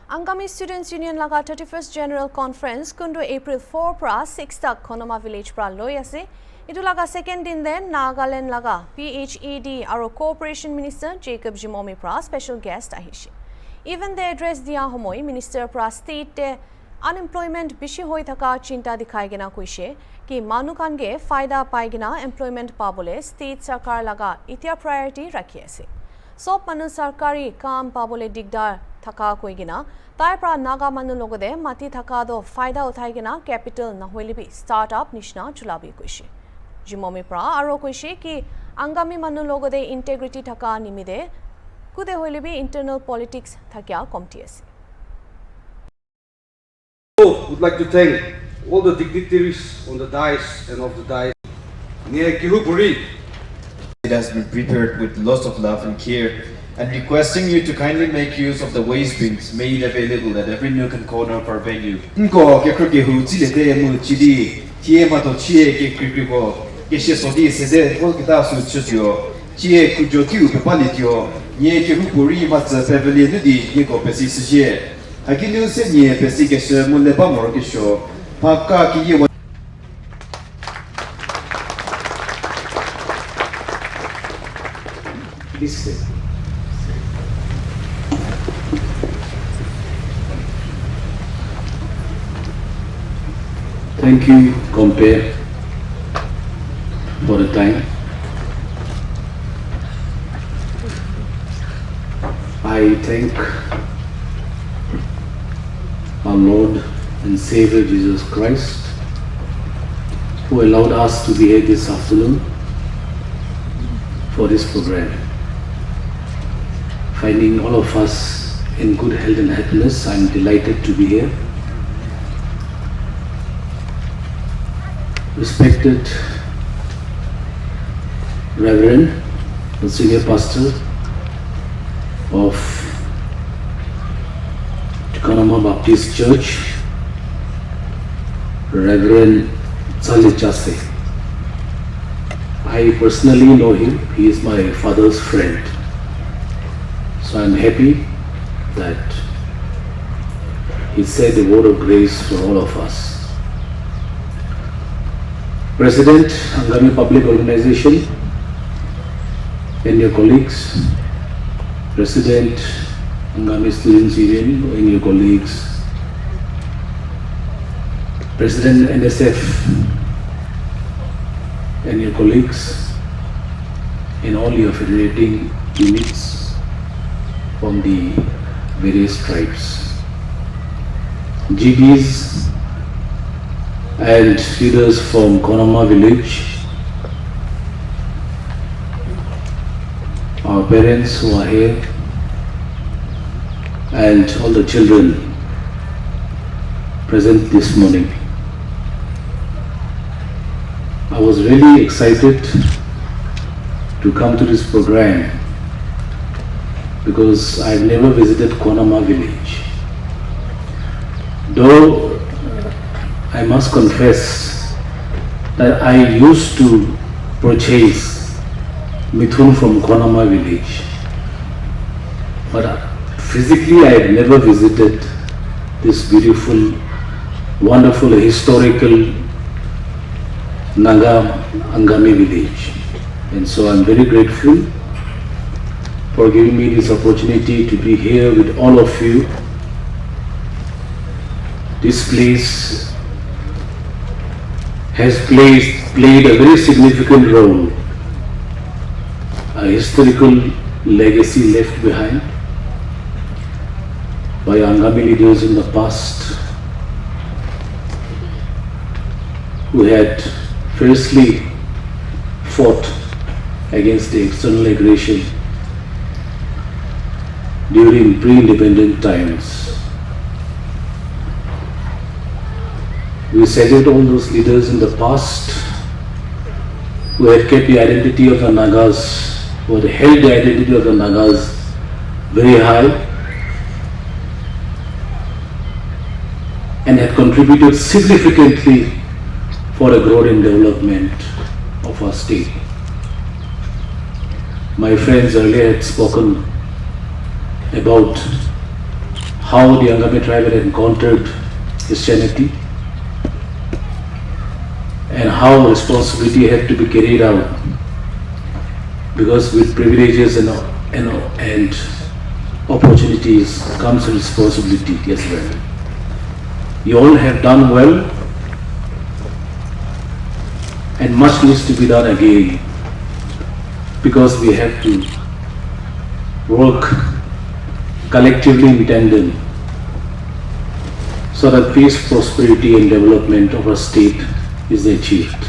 Angami Students Union laga 31st General Conference kundu April 4 pra 6 tak Konoma Village pra loi ase. Itu laga second din den Nagaland laga PHED aro Cooperation Minister Jacob Zhimomi pra special guest ahishe. Even the address dia homoi Minister pra state unemployment bishi hoi thaka chinta dikhai gena koise ki manu kange faida pai gena employment pabole state sarkar laga itia priority rakhi ase. Sop manu sarkari kaam pabole digdar thaka koi gena tai pra naga manu logode mati thaka do faida uthai gena capital na hoilibi startup nishna chulabi koise. Zhimomi pra aro koise ki angami manu logode integrity thaka nimide kude hoilibi internal politics thakya komti ase. Would like to thank all the dignitaries on the dais and off the dais. It has been prepared with lots of love and care, and requesting you to kindly make use of the waste bins made available at every nook and corner of our venue. Thank you, Compare, for the time. I thank our Lord and Savior Jesus Christ, who allowed us to be here this afternoon for this program. Finding all of us in good health and happiness, I am delighted to be here. Respected Reverend, the Senior Pastor of Konoma Baptist Church, Reverend Chase. I personally know him. He is my father's friend. So I am happy that he said a word of grace for all of us. President, Angami Public Organization, and your colleagues, President, Angami Students Union, and your colleagues, President NSF, and your colleagues, and all your federating units from the various tribes, GBs, and leaders from Konoma village, our parents who are here, and all the children present this morning. I was really excited to come to this program because I've never visited Konoma village. Though I must confess that I used to purchase mithun from Konoma village, but physically I had never visited this beautiful, wonderful, historical Naga Angami village. And so I'm very grateful for giving me this opportunity to be here with all of you. This place has played a very significant role, a historical legacy left behind by Angami leaders in the past who had firstly fought against the external aggression during pre-independent times. We salute all those leaders in the past who had kept the identity of the Nagas, who had held the identity of the Nagas very high and had contributed significantly for the growth and development of our state. My friends earlier had spoken about how the Angami tribe had encountered Christianity and how responsibility had to be carried out, because with privileges and opportunities comes responsibility as well. You all have done well, and much needs to be done again, because we have to work collectively in tandem so that peace, prosperity and development of our state is achieved.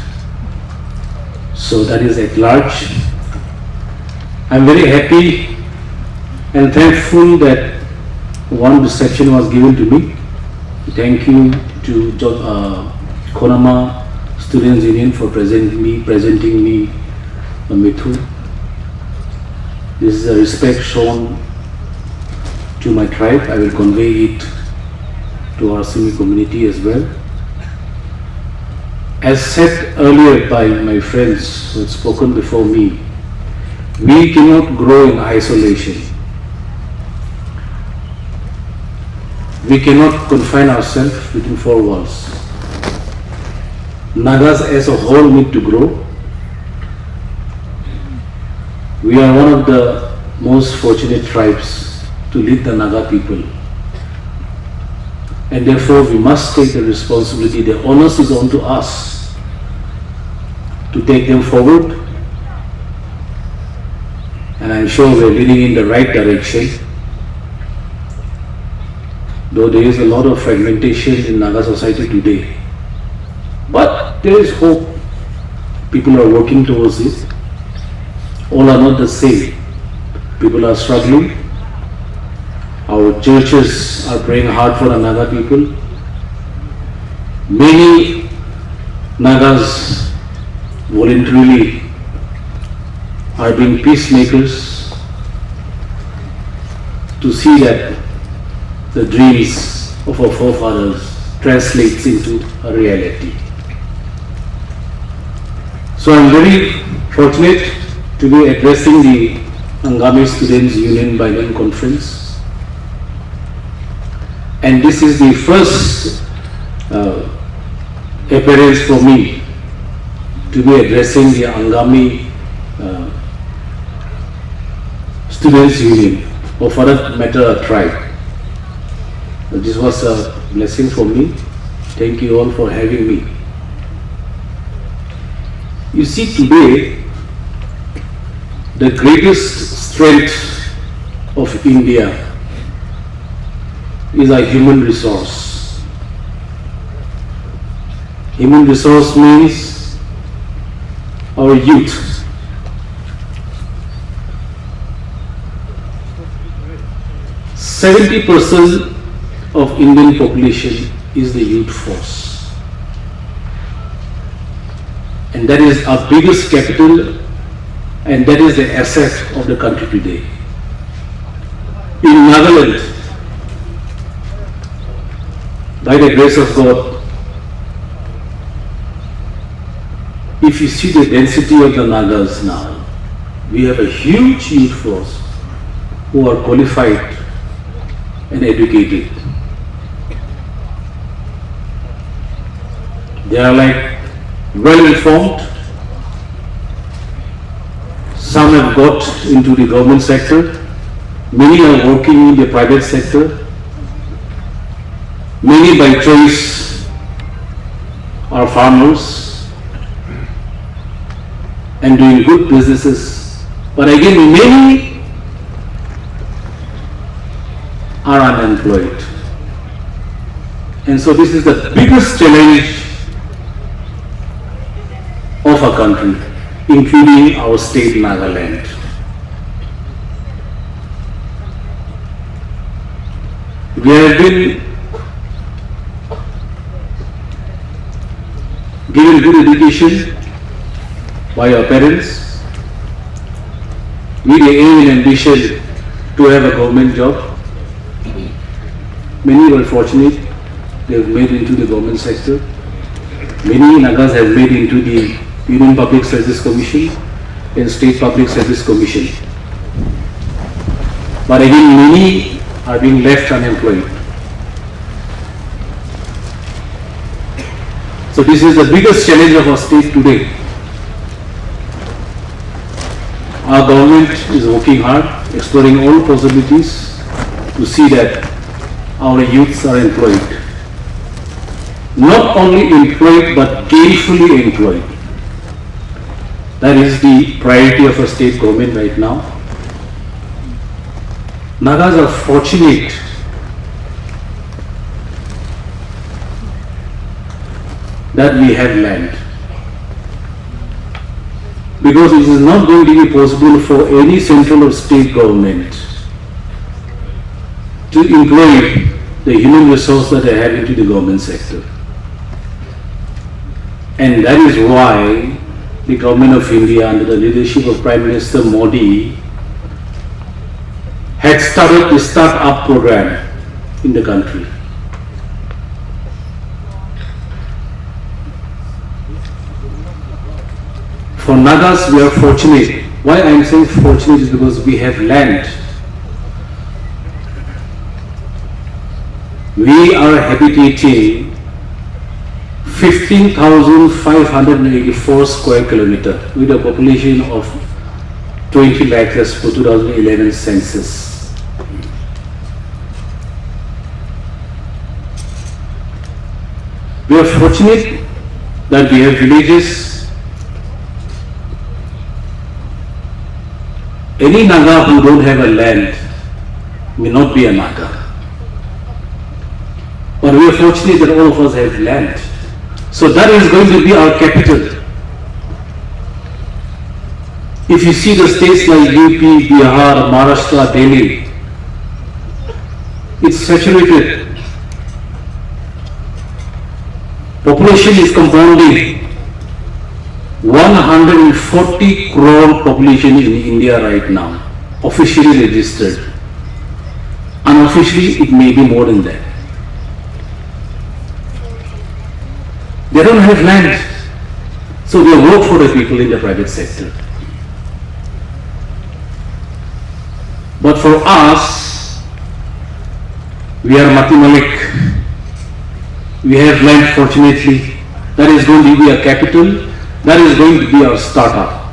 So that is at large. I am very happy and thankful that one reception was given to me. Thank you to Konama Students Union for presenting me a Mithu. This is a respect shown to my tribe. I will convey it to our Simi community as well. As said earlier by my friends who had spoken before me, we cannot grow in isolation. We cannot confine ourselves within four walls. Nagas as a whole need to grow. We are one of the most fortunate tribes to lead the Naga people. And therefore we must take the responsibility. The onus is on to us to take them forward. And I'm sure we're leading in the right direction. Though there is a lot of fragmentation in Naga society today. But there is hope. People are working towards it. All are not the same. People are struggling. Our churches are praying hard for the Naga people. Many Nagas voluntarily are being peacemakers to see that the dreams of our forefathers translates into a reality. So I'm very fortunate to be addressing the Angami Students Union Biennial Conference. And this is the first appearance for me to be addressing the Angami Students Union, or for that matter a tribe. This was a blessing for me. Thank you all for having me. You see, today the greatest strength of India is a human resource. Human resource means our youth. %70% of Indian population is the youth force. And that is our biggest capital, and that is the asset of the country today. In Nagaland, by the grace of God, if you see the density of the Nagas now, we have a huge youth force who are qualified and educated. They are like well informed. Some have got into the government sector. Many are working in the private sector. Many by choice are farmers and doing good businesses. But again, many are unemployed. And so this is the biggest challenge of our country, including our state Nagaland. We have been given good education by our parents, with the aim and ambition to have a government job. Many were fortunate, they have made into the government sector. Many Nagas have made into the Union Public Service Commission and State Public Service Commission. But again, many are being left unemployed. So this is the biggest challenge of our state today. Our government is working hard, exploring all possibilities to see that our youths are employed. Not only employed but gainfully employed. That is the priority of a state government right now. Nagas are fortunate that we have land, because it is not going to be possible for any central or state government to employ the human resource that they have into the government sector. And that is why the government of India, under the leadership of Prime Minister Modi, had started the start-up program in the country. For Nagas, we are fortunate. Why I am saying fortunate is because we have land. We are habitating 15,584 square kilometer with a population of 20 lakhs as per 2011 census. We are fortunate that we have villages. Any Naga who don't have a land may not be a Naga. But we are fortunate that all of us have land. So that is going to be our capital. If you see the states like UP, Bihar, Maharashtra, Delhi, it's saturated. Population is compounding. 140 crore population in India right now, officially registered. Unofficially, it may be more than that. They don't have land, so they work for the people in the private sector. But for us, we are Mati Malik. We have land, fortunately. That is going to be a capital. That is going to be our startup.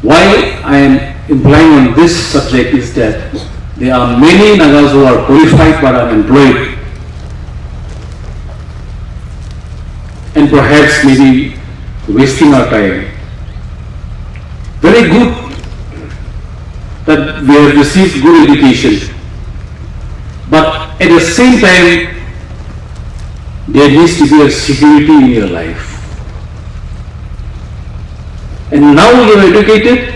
Why I am implying on this subject is that there are many Nagas who are qualified but unemployed, and perhaps maybe wasting our time. Very good that we have received good education, but at the same time there needs to be a security in your life. And now you are educated,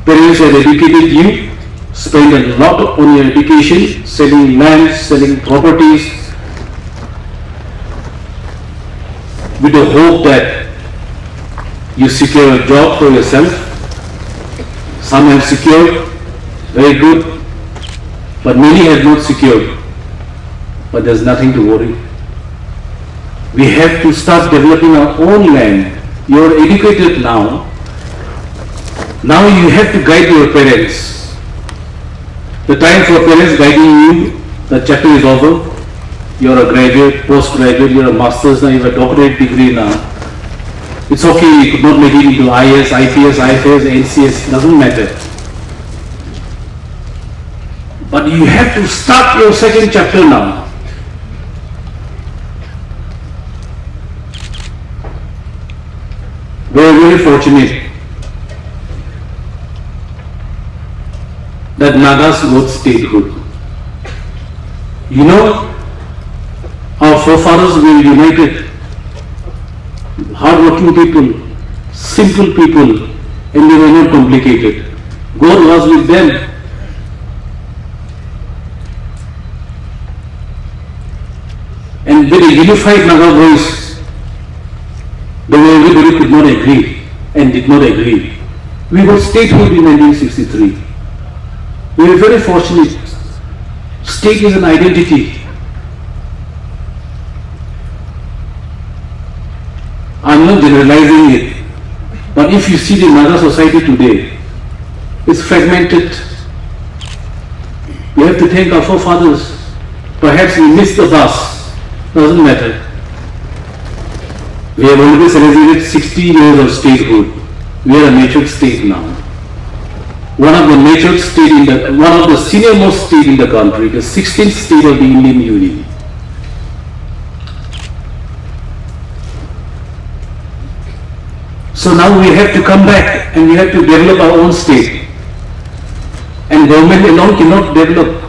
parents have educated you, spend a lot on your education, selling land, selling properties, with the hope that you secure a job for yourself. Some have secured, very good, but many have not secured. But there's nothing to worry. We have to start developing our own land. You are educated now. Now you have to guide your parents. The time for parents guiding you, the chapter is over. You are a graduate, postgraduate, you are a master's now, you have a doctorate degree now. It's okay, you could not make it into IS, IPS, IFS, NCS, doesn't matter. But you have to start your second chapter now. We are very fortunate that Nagas got statehood. You know, our forefathers were united, hard-working people, simple people, and they were not complicated. God was with them. And with a unified Naga voice, everybody could not agree and did not agree. We got statehood in 1963. We are very fortunate. State is an identity. I'm not generalizing it, but if you see the Naga society today, it's fragmented. We have to thank our forefathers. Perhaps we missed the bus. Doesn't matter. We have already celebrated 60 years of statehood. We are a matured state now. One of the senior-most state in the country, the 16th state of the Indian Union. So now we have to come back and we have to develop our own state. And government alone cannot develop.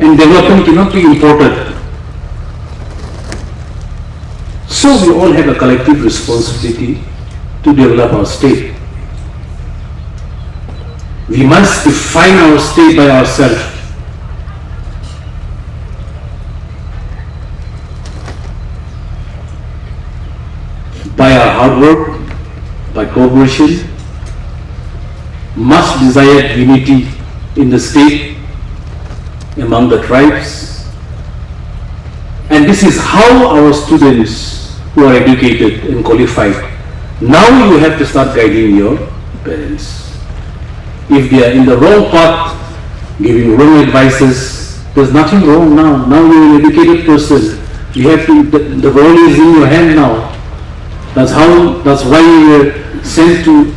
And development cannot be imported. So we all have a collective responsibility to develop our state. We must define our state by ourselves. By our hard work, by cooperation, much desired unity in the state among the tribes. And this is how our students who are educated and qualified, now you have to start guiding your parents. If they are in the wrong path, giving wrong advices, there's nothing wrong now. Now you're an educated person. You have to, the ball is in your hand now. That's why you were sent to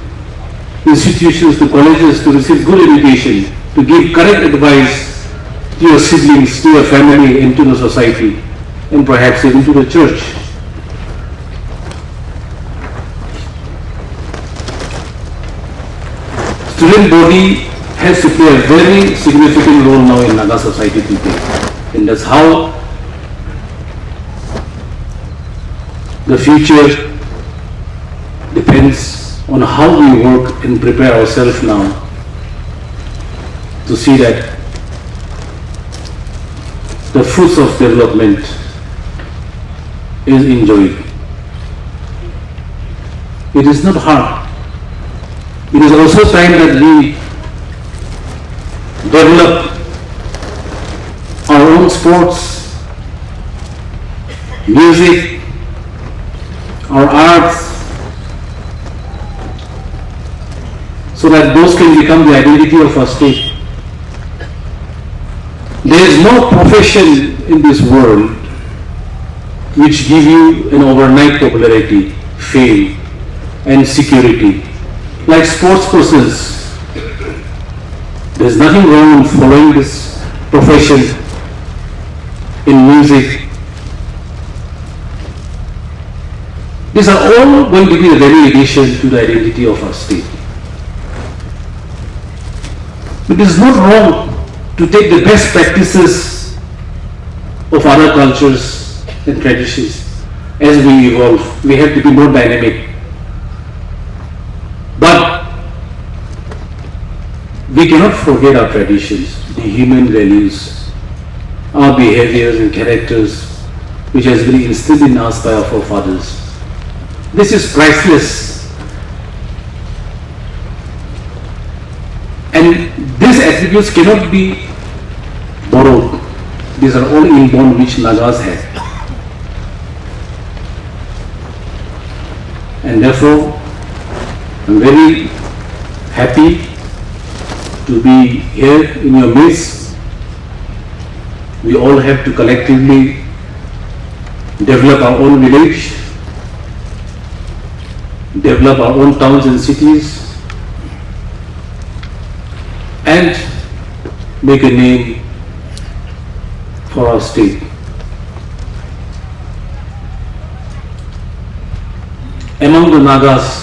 institutions, to colleges to receive good education, to give correct advice to your siblings, to your family, and to the society, and perhaps even to the church. Student body has to play a very significant role now in Naga society today, and that's how the future depends on how we work and prepare ourselves now to see that the fruits of development is enjoyed. It is not hard. It is also time that we develop our own sports, music, our arts, so that those can become the identity of our state. There is no profession in this world which give you an overnight popularity, fame, and security. Like sports persons, there is nothing wrong in following this profession in music. These are all going to be a very addition to the identity of our state. It is not wrong to take the best practices of other cultures and traditions. As we evolve, we have to be more dynamic. But we cannot forget our traditions, the human values, our behaviors and characters which has been instilled in us by our forefathers. This is priceless. And these attributes cannot be borrowed. These are all inborn which Nagas have. And therefore, I'm very happy to be here in your midst. We all have to collectively develop our own village, develop our own towns and cities, and make a name for our state. Among the Nagas,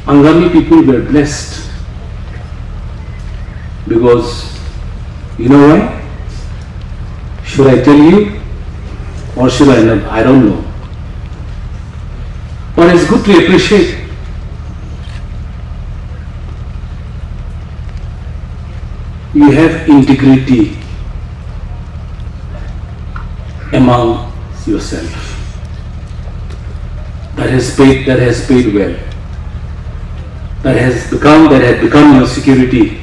Angami people were blessed because, you know why? Should I tell you or should I not? I don't know. But it's good to appreciate. You have integrity among yourself. That has paid well. That had become your security.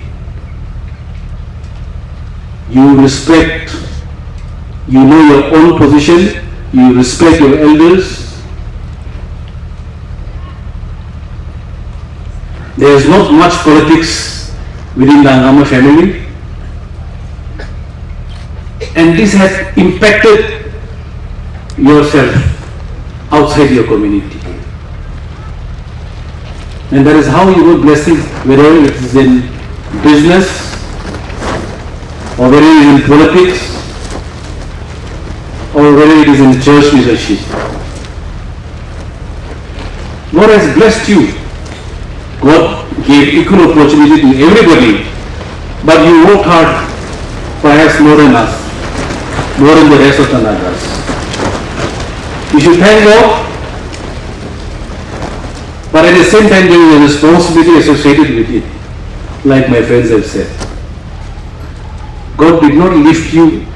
You respect, you know your own position, you respect your elders, there is not much politics within the Angama family, and this has impacted yourself outside your community. And that is how you will blessings, whether it is in business or whether it is in politics or whether it is in church leadership. God has blessed you. God gave equal opportunity to everybody, but you worked hard, perhaps more than us, more than the rest of the Nagas. You should thank God, but at the same time there is a responsibility associated with it, like my friends have said. God did not lift you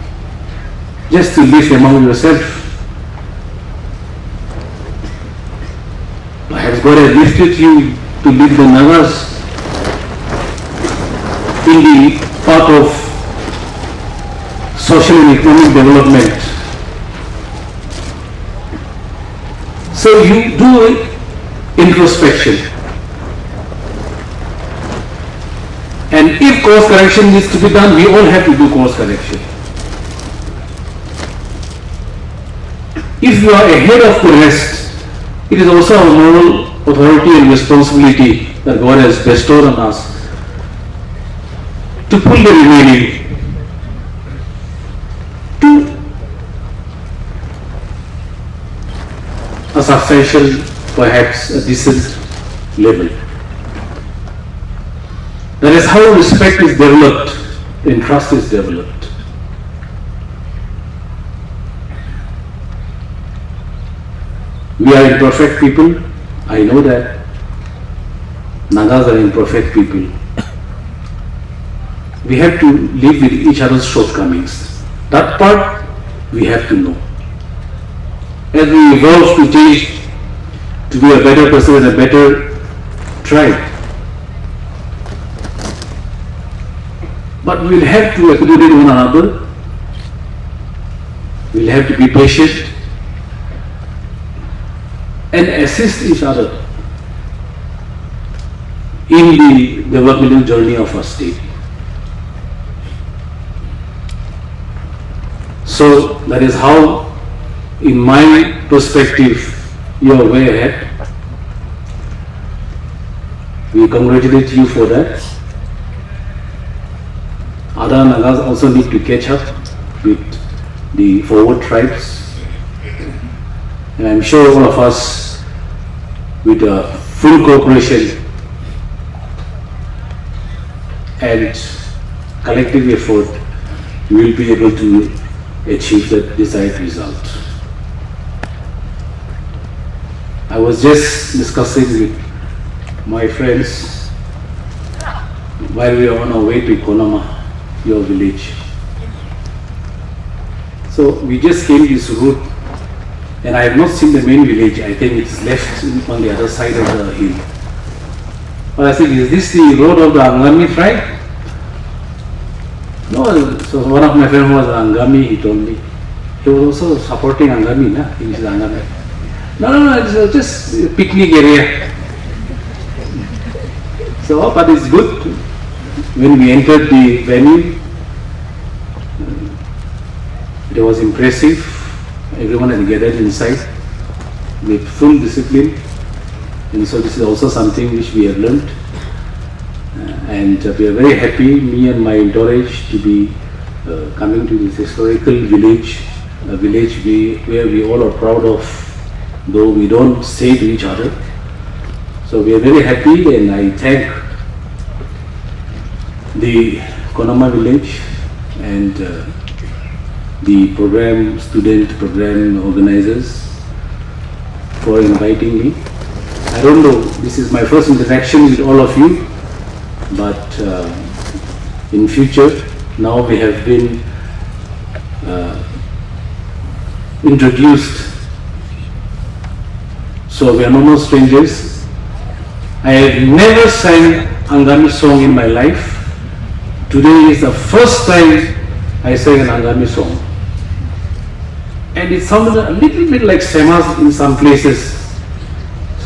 just to live among yourself. Perhaps God has lifted you to lead the Nagas in the path of social and economic development. So you do introspection. And if course correction needs to be done, we all have to do course correction. If you are ahead of the rest, it is also our moral authority and responsibility that God has bestowed on us to pull the remaining to a substantial, perhaps a decent level. That is how respect is developed and trust is developed. We are imperfect people, I know that. Nagas are imperfect people. We have to live with each other's shortcomings. That part we have to know. As we evolve to change, to be a better person and a better tribe. But we will have to accommodate one another. We will have to be patient and assist each other in the developmental journey of our state. So that is how, in my perspective, you are way ahead. We congratulate you for that. Other Nagas also need to catch up with the forward tribes. And I'm sure all of us, with a full cooperation and collective effort, will be able to achieve the desired result. I was just discussing with my friends while we were on our way to Konama, your village. So we just came this route, and I have not seen the main village. I think it's left on the other side of the hill. But I said, is this the road of the Angami tribe? No, so one of my friends was Angami, he told me. He was also supporting Angami, na? He is Angami. No, it's just a picnic area. So, but it's good. When we entered the venue, it was impressive. Everyone had gathered inside with full discipline. And so this is also something which we have learned. And we are very happy, me and my entourage, to be coming to this historical village, a village where we all are proud of, though we don't say to each other. So we are very happy, and I thank the Konama village and the student program organizers for inviting me. I don't know, this is my first interaction with all of you, but in future, now we have been introduced, so we are no more strangers. I have never sang Angami song in my life. Today is the first time I sang an Angami song. And it sounded a little bit like Semas in some places.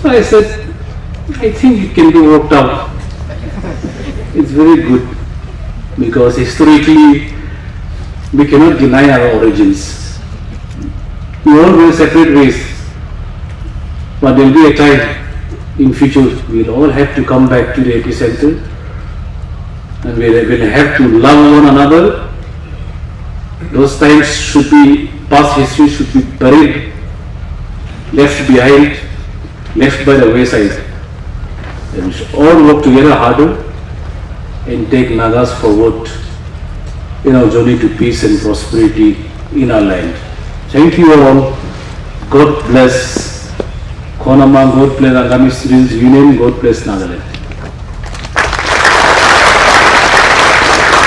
So I said, I think it can be worked out. it's very good because historically we cannot deny our origins. We all go separate ways, but there will be a time in future we'll all have to come back to the epicenter and we'll have to love one another. Those times should be, past history should be buried, left behind, left by the wayside. And we should all work together harder and take Nagas forward in our journey to peace and prosperity in our land. Thank you all. God bless Konama, God bless Agami Students Union, God bless Nagaland.